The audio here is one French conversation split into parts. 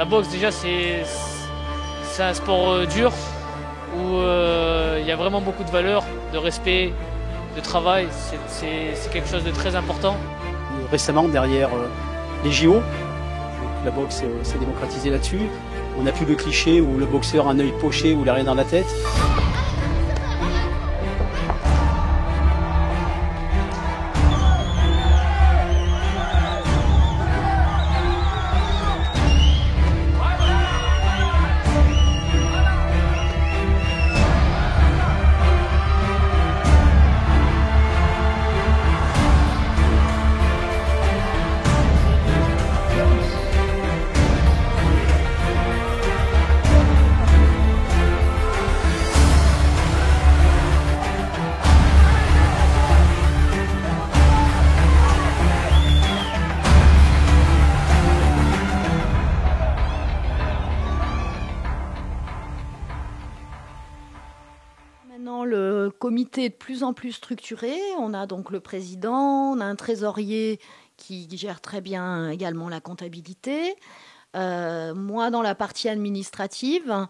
La boxe, déjà, c'est un sport dur où il y a vraiment beaucoup de valeurs, de respect, de travail. C'est quelque chose de très important. Récemment, derrière les JO, la boxe s'est démocratisée là-dessus. On n'a plus le cliché où le boxeur a un œil poché ou il n'a rien dans la tête. Maintenant, le comité est de plus en plus structuré. On a donc le président, on a un trésorier qui gère très bien également la comptabilité. Moi, dans la partie administrative.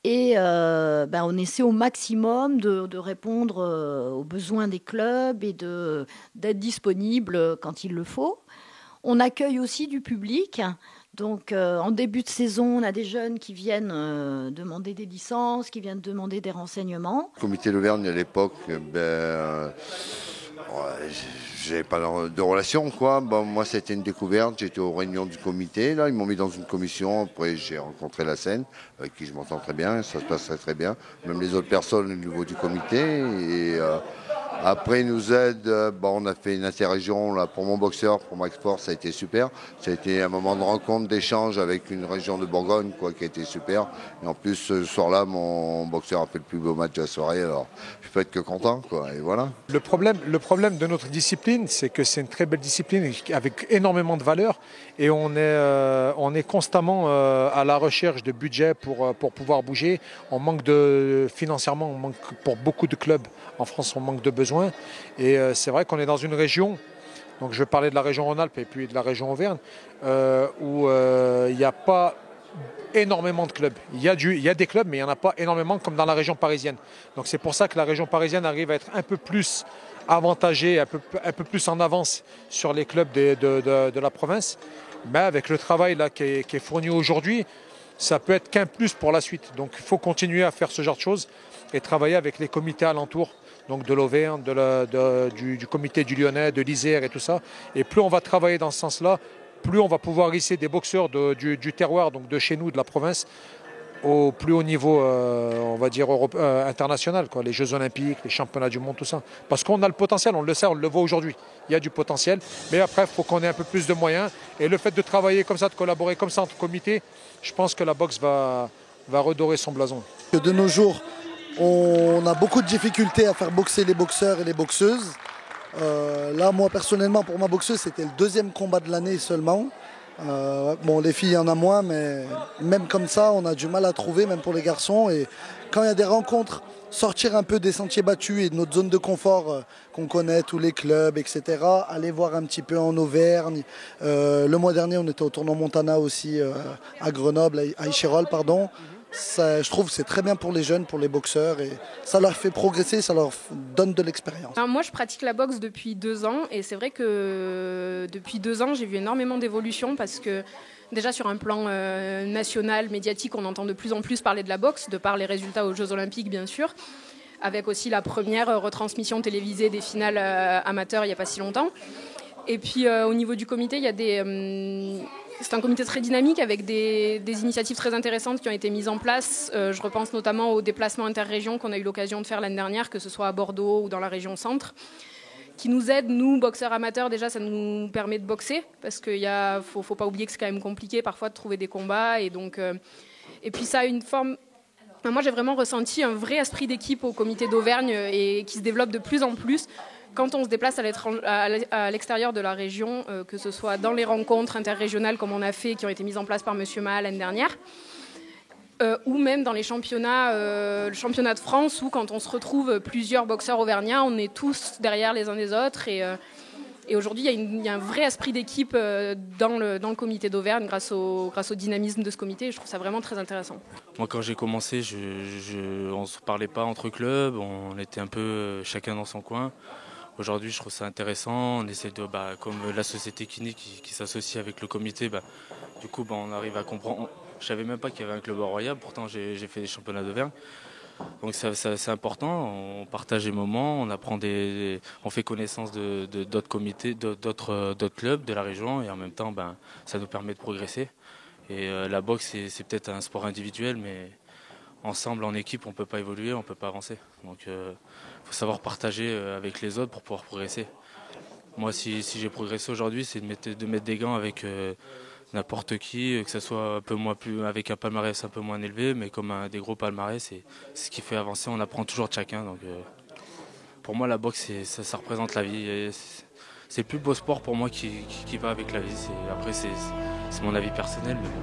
Et on essaie au maximum de répondre aux besoins des clubs et d'être disponible quand il le faut. On accueille aussi du public. Donc, en début de saison, on a des jeunes qui viennent demander des licences, qui viennent demander des renseignements. Le comité d'Auvergne, à l'époque, j'avais pas de relation, quoi. Bon, moi, c'était une découverte. J'étais aux réunions du comité. Là, ils m'ont mis dans une commission. Après, j'ai rencontré la scène, avec qui je m'entends très bien. Ça se passe très, très bien. Même les autres personnes au niveau du comité. Et après, ils nous aident. On a fait une interrégion là, pour mon boxeur, pour Max Force. Ça a été super. Ça a été un moment de rencontre, d'échange avec une région de Bourgogne, quoi, qui a été super. Et en plus, ce soir-là, mon boxeur a fait le plus beau match de la soirée. Alors, je peux être que content, quoi. Et voilà. Le problème de notre discipline, c'est que c'est une très belle discipline avec énormément de valeur. Et on est constamment à la recherche de budget pour pouvoir bouger. On manque financièrement, on manque pour beaucoup de clubs. En France, on manque de besoins. Et c'est vrai qu'on est dans une région, donc je vais parler de la région Rhône-Alpes et puis de la région Auvergne, où il n'y a pas énormément de clubs. Il y a des clubs, mais il n'y en a pas énormément comme dans la région parisienne. Donc c'est pour ça que la région parisienne arrive à être un peu plus avantagée, un peu plus en avance sur les clubs de la province. Mais avec le travail là, qui est fourni aujourd'hui, ça peut être qu'un plus pour la suite. Donc il faut continuer à faire ce genre de choses et travailler avec les comités alentours, donc de l'Auvergne, du comité du Lyonnais, de l'Isère et tout ça. Et plus on va travailler dans ce sens-là, plus on va pouvoir hisser des boxeurs du terroir, donc de chez nous, de la province, au plus haut niveau, on va dire, international, quoi, les Jeux Olympiques, les championnats du monde, tout ça. Parce qu'on a le potentiel, on le sait, on le voit aujourd'hui. Il y a du potentiel, mais après, il faut qu'on ait un peu plus de moyens. Et le fait de travailler comme ça, de collaborer comme ça entre comités, je pense que la boxe va redorer son blason. De nos jours, on a beaucoup de difficultés à faire boxer les boxeurs et les boxeuses. Là, moi, personnellement, pour ma boxeuse, c'était le deuxième combat de l'année seulement. Les filles, il y en a moins, mais même comme ça, on a du mal à trouver, même pour les garçons. Et quand il y a des rencontres, sortir un peu des sentiers battus et de notre zone de confort qu'on connaît, tous les clubs, etc. Aller voir un petit peu en Auvergne. Le mois dernier, on était au tournoi Montana aussi à Grenoble, à Échirolles, pardon. Ça, je trouve que c'est très bien pour les jeunes, pour les boxeurs, et ça leur fait progresser, ça leur donne de l'expérience. Moi, je pratique la boxe depuis 2 ans, et c'est vrai que depuis 2 ans, j'ai vu énormément d'évolution parce que déjà sur un plan national, médiatique, on entend de plus en plus parler de la boxe, de par les résultats aux Jeux Olympiques, bien sûr, avec aussi la première retransmission télévisée des finales amateurs il n'y a pas si longtemps. Et puis au niveau du comité, il y a c'est un comité très dynamique avec des initiatives très intéressantes qui ont été mises en place. Je repense notamment aux déplacements interrégions qu'on a eu l'occasion de faire l'année dernière, que ce soit à Bordeaux ou dans la région centre, qui nous aident, nous, boxeurs amateurs. Déjà, ça nous permet de boxer, parce qu'il faut pas oublier que c'est quand même compliqué parfois de trouver des combats. Et puis ça a une forme... Moi, j'ai vraiment ressenti un vrai esprit d'équipe au comité d'Auvergne et qui se développe de plus en plus. Quand on se déplace à l'extérieur de la région, que ce soit dans les rencontres interrégionales comme on a fait, qui ont été mises en place par M. Maha l'année dernière, ou même dans les championnats, le championnat de France, où quand on se retrouve plusieurs boxeurs auvergnats, on est tous derrière les uns des autres. Et Et aujourd'hui, il y a un vrai esprit d'équipe dans le comité d'Auvergne grâce au dynamisme de ce comité. Et je trouve ça vraiment très intéressant. Moi, quand j'ai commencé, on ne se parlait pas entre clubs, on était un peu chacun dans son coin. Aujourd'hui, je trouve ça intéressant. On essaie de, comme la société Kini qui s'associe avec le comité, du coup, on arrive à comprendre. Je ne savais même pas qu'il y avait un club à Royal, pourtant j'ai fait des championnats d'Auvergne. Donc c'est important, on partage des moments, on apprend on fait connaissance de d'autres comités, d'autres clubs de la région et en même temps ça nous permet de progresser. Et la boxe c'est peut-être un sport individuel mais ensemble en équipe on ne peut pas évoluer, on ne peut pas avancer. Donc il faut savoir partager avec les autres pour pouvoir progresser. Moi si j'ai progressé aujourd'hui c'est de mettre des gants avec n'importe qui, que ce soit avec un palmarès un peu moins élevé, mais comme des gros palmarès, c'est ce qui fait avancer, on apprend toujours de chacun. Donc, pour moi, la boxe, ça représente la vie. C'est le plus beau sport pour moi qui va avec la vie. Après, c'est mon avis personnel. Mais bon.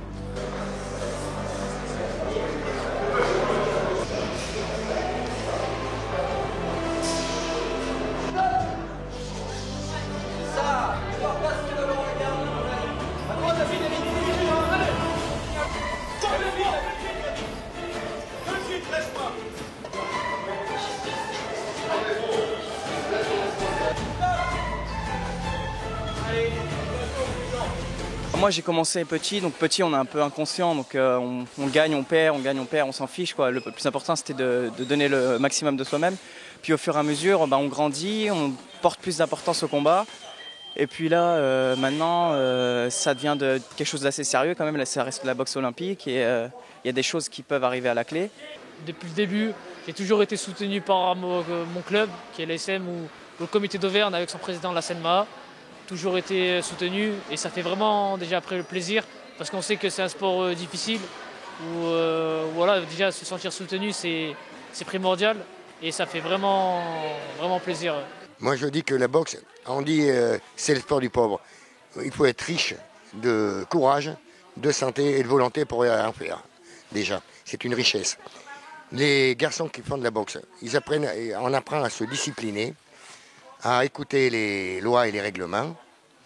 Moi j'ai commencé petit, donc petit on est un peu inconscient, donc on gagne, on perd, on s'en fiche quoi. Le plus important c'était de donner le maximum de soi-même. Puis au fur et à mesure on grandit, on porte plus d'importance au combat. Et puis là maintenant ça devient quelque chose d'assez sérieux quand même, là ça reste de la boxe olympique et il y a des choses qui peuvent arriver à la clé. Depuis le début, j'ai toujours été soutenu par mon club qui est l'ASM ou le comité d'Auvergne avec son président Lassène Maha. Toujours été soutenu et ça fait vraiment déjà après le plaisir parce qu'on sait que c'est un sport difficile où déjà se sentir soutenu c'est primordial et ça fait vraiment plaisir. Moi je dis que la boxe, on dit c'est le sport du pauvre. Il faut être riche de courage, de santé et de volonté pour en faire. Déjà, c'est une richesse. Les garçons qui font de la boxe, on apprend à se discipliner, à écouter les lois et les règlements,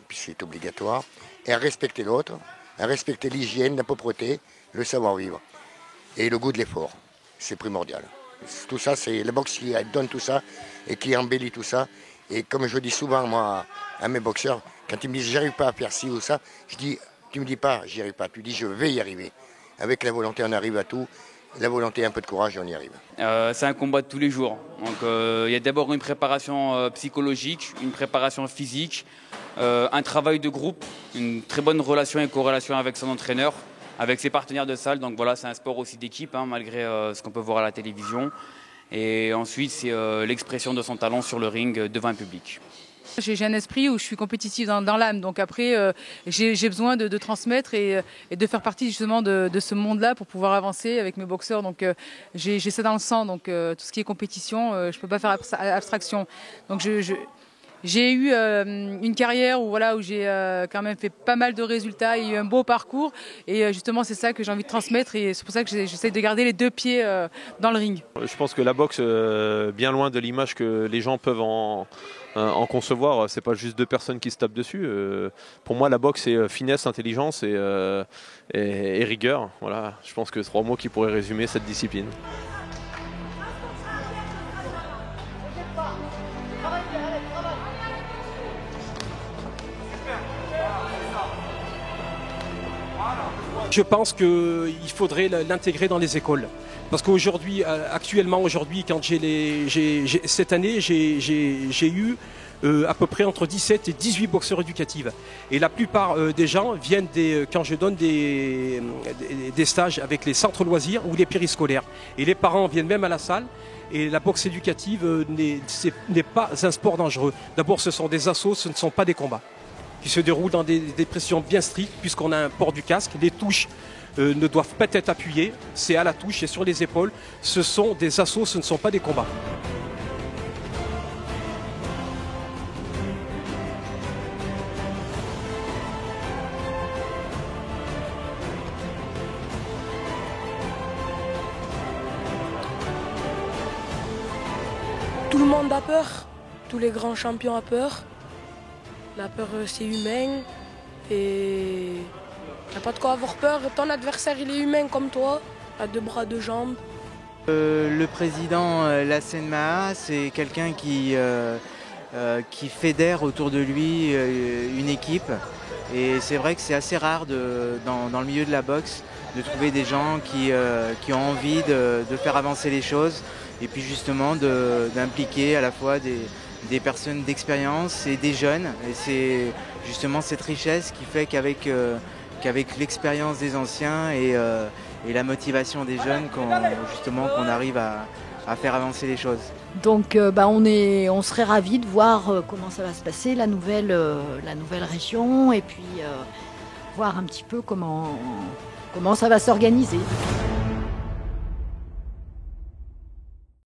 puis c'est obligatoire, et à respecter l'autre, à respecter l'hygiène, la propreté, le savoir-vivre et le goût de l'effort. C'est primordial. Tout ça, c'est la boxe qui donne tout ça et qui embellit tout ça. Et comme je dis souvent moi à mes boxeurs, quand ils me disent j'arrive pas à faire ci ou ça, je dis tu me dis pas j'y arrive pas, tu dis je vais y arriver. Avec la volonté on arrive à tout. La volonté, un peu de courage et on y arrive. C'est un combat de tous les jours. Donc il y a d'abord une préparation psychologique, une préparation physique, un travail de groupe, une très bonne relation et corrélation avec son entraîneur, avec ses partenaires de salle. Donc voilà, c'est un sport aussi d'équipe, malgré ce qu'on peut voir à la télévision. Et ensuite, c'est l'expression de son talent sur le ring devant un public. J'ai un esprit où je suis compétitive dans l'âme, donc après j'ai besoin de transmettre et de faire partie justement de ce monde-là pour pouvoir avancer avec mes boxeurs. Donc j'ai ça dans le sang, donc tout ce qui est compétition, je peux pas faire abstraction. Donc j'ai eu une carrière où j'ai quand même fait pas mal de résultats, il y a eu un beau parcours et justement c'est ça que j'ai envie de transmettre et c'est pour ça que j'essaie de garder les deux pieds dans le ring. Je pense que la boxe, bien loin de l'image que les gens peuvent en concevoir, c'est pas juste deux personnes qui se tapent dessus. Pour moi la boxe c'est finesse, intelligence et rigueur. Voilà, je pense que 3 mots qui pourraient résumer cette discipline. Je pense qu'il faudrait l'intégrer dans les écoles. Parce qu'aujourd'hui, quand cette année, j'ai eu à peu près entre 17 et 18 boxeurs éducatifs. Et la plupart des gens viennent quand je donne des stages avec les centres loisirs ou les périscolaires. Et les parents viennent même à la salle. Et la boxe éducative n'est pas un sport dangereux. D'abord, ce sont des assauts, ce ne sont pas des combats, qui se déroulent dans des pressions bien strictes, puisqu'on a un port du casque. Les touches ne doivent pas être appuyées, c'est à la touche et sur les épaules. Ce sont des assauts, ce ne sont pas des combats. Tout le monde a peur, tous les grands champions ont peur. La peur, c'est humain. Et t'as pas de quoi avoir peur. Ton adversaire, il est humain comme toi. À 2 bras, 2 jambes. Le président Lassane Maha, c'est quelqu'un qui fédère autour de lui une équipe. Et c'est vrai que c'est assez rare dans le milieu de la boxe de trouver des gens qui ont envie de faire avancer les choses et puis justement d'impliquer à la fois des personnes d'expérience et des jeunes. Et c'est justement cette richesse qui fait qu'avec l'expérience des anciens et la motivation des jeunes qu'on arrive à faire avancer les choses. Donc on serait ravis de voir comment ça va se passer, la nouvelle région, et puis voir un petit peu comment ça va s'organiser.